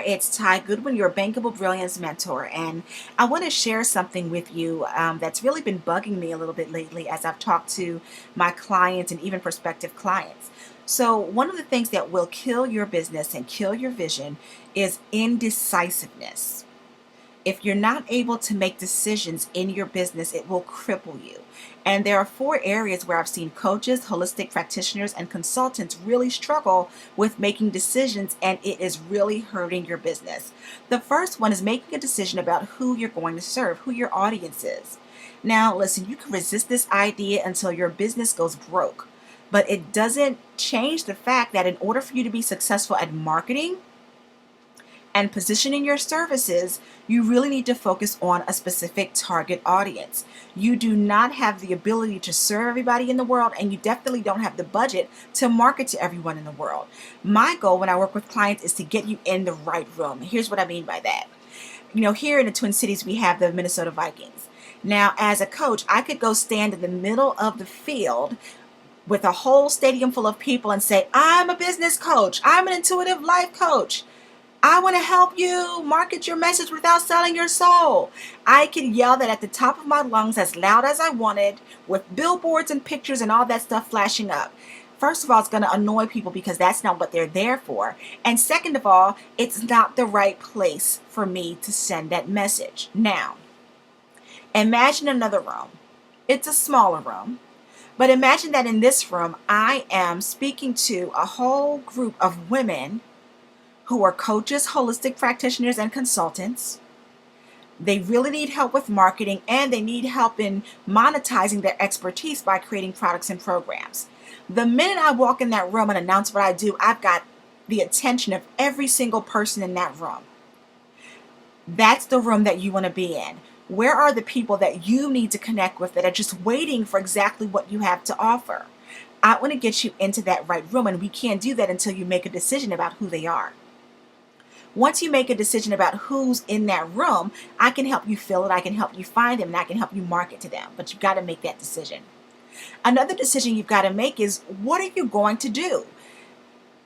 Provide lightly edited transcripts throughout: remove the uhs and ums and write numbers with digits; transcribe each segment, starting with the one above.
it's Tai Goodwin, your Bankable Brilliance Mentor, and I want to share something with you that's really been bugging me a little bit lately as I've talked to my clients and even prospective clients. So, one of the things that will kill your business and kill your vision is indecisiveness. If you're not able to make decisions in your business, it will cripple you. And there are four areas where I've seen coaches, holistic practitioners, and consultants really struggle with making decisions, and it is really hurting your business. The first one is making a decision about who you're going to serve, who your audience is. Now, listen, you can resist this idea until your business goes broke, but it doesn't change the fact that in order for you to be successful at marketing, and positioning your services, you really need to focus on a specific target audience. You do not have the ability to serve everybody in the world, and you definitely don't have the budget to market to everyone in the world. My goal when I work with clients is to get you in the right room. Here's what I mean by that. Here in the Twin Cities, we have the Minnesota Vikings. Now, as a coach, I could go stand in the middle of the field with a whole stadium full of people and say, I'm a business coach. I'm an intuitive life coach. I want to help you market your message without selling your soul. I can yell that at the top of my lungs as loud as I wanted with billboards and pictures and all that stuff flashing up. First of all, it's going to annoy people because that's not what they're there for. And second of all, it's not the right place for me to send that message. Now, imagine another room. It's a smaller room. But imagine that in this room, I am speaking to a whole group of women who are coaches, holistic practitioners, and consultants. They really need help with marketing, and they need help in monetizing their expertise by creating products and programs. The minute I walk in that room and announce what I do, I've got the attention of every single person in that room. That's the room that you want to be in. Where are the people that you need to connect with that are just waiting for exactly what you have to offer? I want to get you into that right room, and we can't do that until you make a decision about who they are. Once you make a decision about who's in that room, I can help you fill it, I can help you find them, and I can help you market to them. But you've got to make that decision. Another decision you've got to make is, what are you going to do?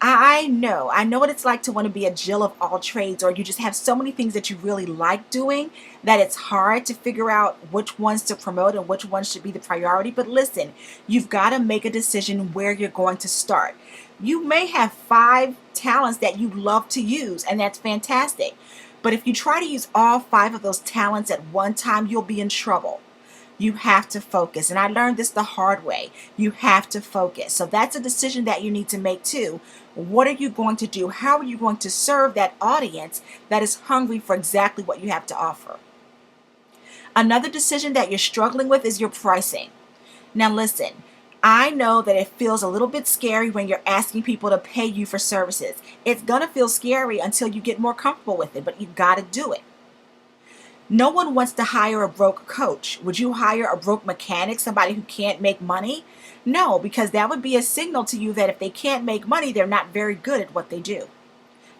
I know what it's like to want to be a Jill of all trades, or you just have so many things that you really like doing that it's hard to figure out which ones to promote and which ones should be the priority. But listen, you've got to make a decision where you're going to start. You may have 5 talents that you love to use, and that's fantastic. But if you try to use all 5 of those talents at one time, you'll be in trouble. You have to focus. And I learned this the hard way. You have to focus. So that's a decision that you need to make too. What are you going to do? How are you going to serve that audience that is hungry for exactly what you have to offer? Another decision that you're struggling with is your pricing. Now listen, I know that it feels a little bit scary when you're asking people to pay you for services. It's going to feel scary until you get more comfortable with it, but you've got to do it. No one wants to hire a broke coach. Would you hire a broke mechanic, somebody who can't make money? No, because that would be a signal to you that if they can't make money, they're not very good at what they do.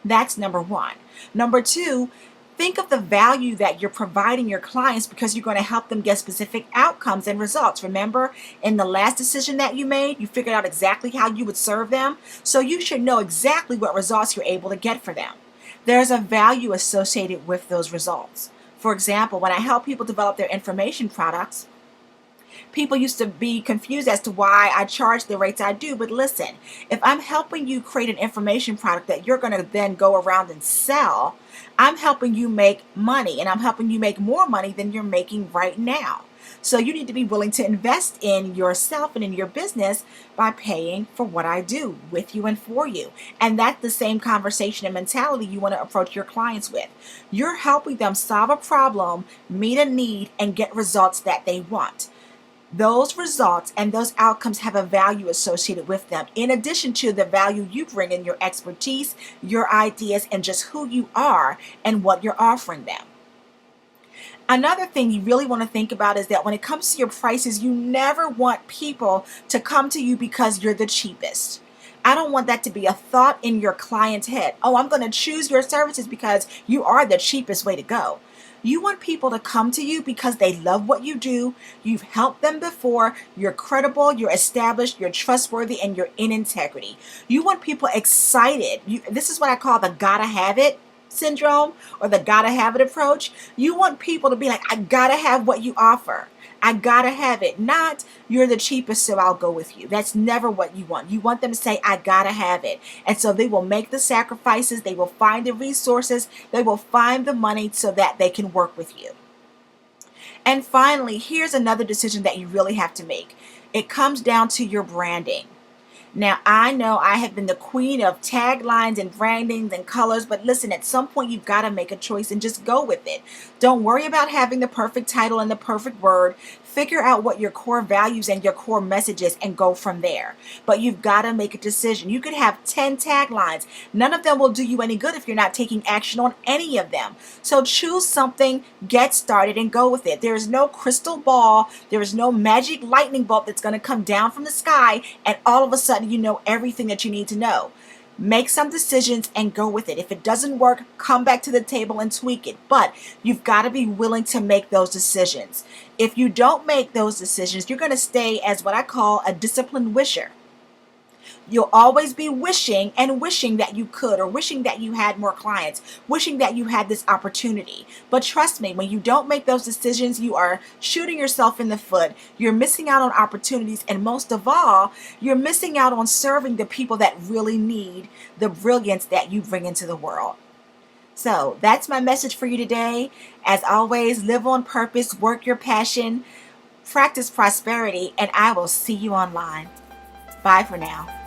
That's number one. Number two, think of the value that you're providing your clients because you're going to help them get specific outcomes and results. Remember, in the last decision that you made, you figured out exactly how you would serve them. So you should know exactly what results you're able to get for them. There's a value associated with those results. For example, when I help people develop their information products, people used to be confused as to why I charge the rates I do. But listen, if I'm helping you create an information product that you're going to then go around and sell, I'm helping you make money, and I'm helping you make more money than you're making right now. So you need to be willing to invest in yourself and in your business by paying for what I do with you and for you. And that's the same conversation and mentality you want to approach your clients with. You're helping them solve a problem, meet a need, and get results that they want. Those results and those outcomes have a value associated with them, in addition to the value you bring in your expertise, your ideas, and just who you are and what you're offering them. Another thing you really want to think about is that when it comes to your prices, you never want people to come to you because you're the cheapest. I don't want that to be a thought in your client's head. Oh, I'm going to choose your services because you are the cheapest way to go. You want people to come to you because they love what you do. You've helped them before. You're credible, you're established, you're trustworthy, and you're in integrity. You want people excited. This is what I call the gotta have it. syndrome or the gotta have it approach. You want people to be like, I gotta have what you offer. I gotta have it. Not, you're the cheapest, so I'll go with you. That's never what you want. You want them to say, I gotta have it. And so they will make the sacrifices, they will find the resources, they will find the money so that they can work with you. And finally, here's another decision that you really have to make. It comes down to your branding. Now, I know I have been the queen of taglines and brandings and colors, but listen, at some point you've got to make a choice and just go with it. Don't worry about having the perfect title and the perfect word. Figure out what your core values and your core message is and go from there. But you've got to make a decision. You could have 10 taglines. None of them will do you any good if you're not taking action on any of them. So choose something, get started, and go with it. There is no crystal ball. There is no magic lightning bolt that's going to come down from the sky and all of a sudden you know everything that you need to know. Make some decisions and go with it. If it doesn't work, come back to the table and tweak it. But you've got to be willing to make those decisions. If you don't make those decisions, you're going to stay as what I call a disciplined wisher. You'll always be wishing and wishing that you could, or wishing that you had more clients, wishing that you had this opportunity. But trust me, when you don't make those decisions, you are shooting yourself in the foot. You're missing out on opportunities. And most of all, you're missing out on serving the people that really need the brilliance that you bring into the world. So that's my message for you today. As always, live on purpose, work your passion, practice prosperity, and I will see you online. Bye for now.